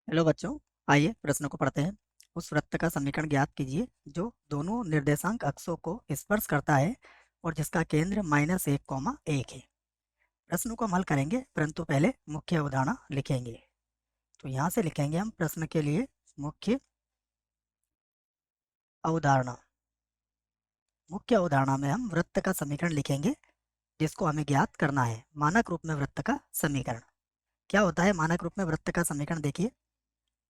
Hello बच्चों, आइए प्रश्न को पढ़ते हैं। उस वृत्त का समीकरण ज्ञात कीजिए जो दोनों निर्देशांक अक्षों को स्पर्श करता है और जिसका केंद्र -1, 1 है। प्रश्न को हम हल करेंगे, परंतु पहले मुख्य अवधारणा लिखेंगे। तो यहाँ से लिखेंगे हम प्रश्न के लिए मुख्य अवधारणा। मुख्य अवधारणा में हम वृत्त का समीकरण लिखेंगे जिसको हमें ज्ञात करना है। मानक रूप में वृत्त का समीकरण क्या होता है? मानक रूप में वृत्त का समीकरण देखिए,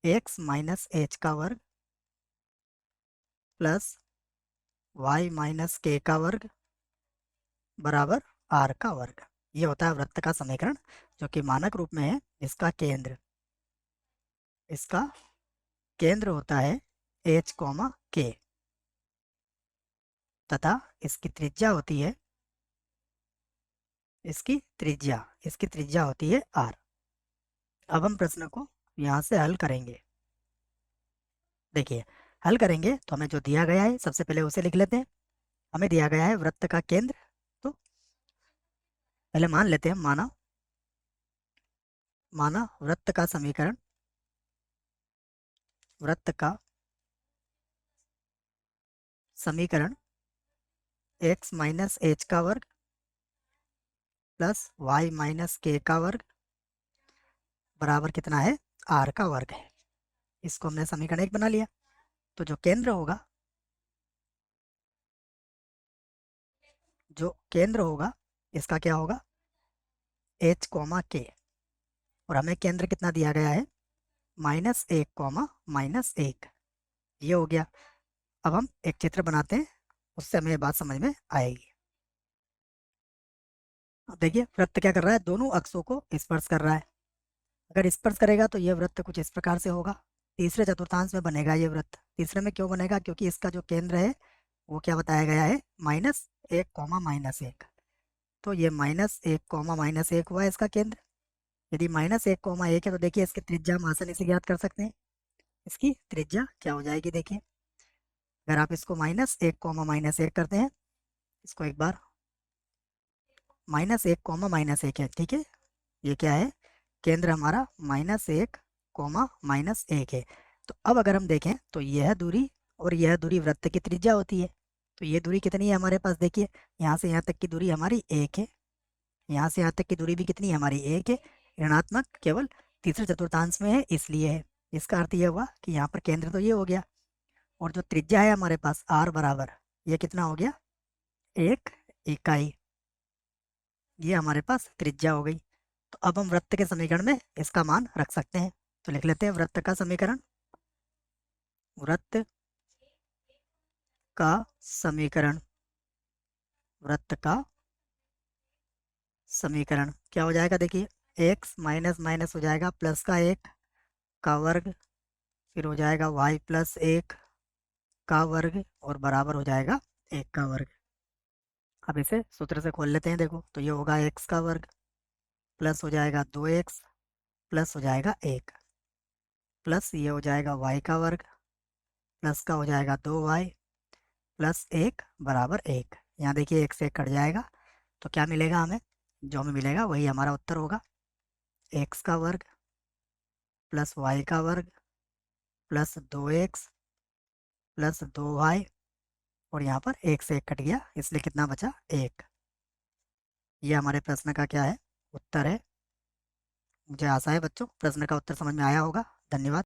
x माइनस एच का वर्ग प्लस y माइनस के का वर्ग बराबर आर का वर्ग। ये होता है वृत्त का समीकरण जो कि मानक रूप में है। इसका केंद्र होता है h, k तथा इसकी त्रिज्या होती है इसकी त्रिज्या होती है r। अब हम प्रश्न को यहाँ से हल करेंगे। देखिए, हल करेंगे तो हमें जो दिया गया है सबसे पहले उसे लिख लेते हैं। हमें दिया गया है वृत्त का केंद्र, तो पहले मान लेते हैं, माना वृत्त का समीकरण, वृत्त का समीकरण x माइनस एच का वर्ग प्लस y माइनस के का वर्ग बराबर कितना है? r का वर्ग है। इसको हमने समीकरण 1 बना लिया। तो जो केंद्र होगा इसका क्या होगा? h, k। और हमें केंद्र कितना दिया गया है? -1, -1। ये हो गया। अब हम एक चित्र बनाते हैं, उससे हमें ये बात समझ में आएगी। अब देखिए, वृत्त क्या कर रहा है? दोनों अक्षों को स्पर्श कर रहा है। अगर स्पर्श करेगा तो यह वृत्त कुछ इस प्रकार से होगा। तीसरे चतुर्थांश में बनेगा ये वृत्त। तीसरे में क्यों बनेगा? क्योंकि इसका जो केंद्र है वो क्या बताया गया है? -1, -1। तो ये -1, -1 हुआ है इसका केंद्र। यदि -1, 1 है तो देखिए इसकी त्रिज्या हम आसानी से ज्ञात कर सकते हैं। इसकी त्रिज्या क्या हो जाएगी? देखिए, अगर आप इसको -1, -1 करते हैं, इसको एक बार -1, -1 है, ठीक है। ये क्या है? केंद्र हमारा -1, -1 है। तो अब अगर हम देखें तो यह दूरी और यह दूरी वृत्त की त्रिज्या होती है। तो ये दूरी कितनी है हमारे पास? देखिए, यहाँ से यहाँ तक की दूरी हमारी 1 है। यहाँ से यहाँ तक की दूरी भी कितनी है हमारी? 1 है। ऋणात्मक केवल तीसरे चतुर्थांश में है, इसलिए है। इसका अर्थ यह हुआ कि यहाँ पर केंद्र तो ये हो गया, और जो त्रिज्या है हमारे पास r बराबर, ये कितना हो गया? 1 इकाई। ये हमारे पास त्रिज्या हो गई। तो अब हम वृत्त के समीकरण में इसका मान रख सकते हैं। तो लिख लेते हैं वृत्त का समीकरण। वृत्त का समीकरण वृत्त का समीकरण क्या हो जाएगा? देखिए, x माइनस माइनस हो जाएगा प्लस का 1 का वर्ग, फिर हो जाएगा y प्लस 1 का वर्ग और बराबर हो जाएगा 1 का वर्ग। अब इसे सूत्र से खोल लेते हैं। देखो, तो ये होगा x का वर्ग प्लस हो जाएगा 2x प्लस हो जाएगा 1 प्लस ये हो जाएगा y का वर्ग प्लस का हो जाएगा 2y प्लस 1 बराबर 1। यहाँ देखिए 1 से 1 कट जाएगा, तो क्या मिलेगा हमें? जो हमें मिलेगा वही हमारा उत्तर होगा। x का वर्ग प्लस y का वर्ग प्लस 2x प्लस 2y, और यहाँ पर 1 से 1 कट गया, इसलिए कितना बचा? 1। ये हमारे प्रश्न का क्या है? उत्तर है। मुझे आशा है बच्चों प्रश्न का उत्तर समझ में आया होगा। धन्यवाद।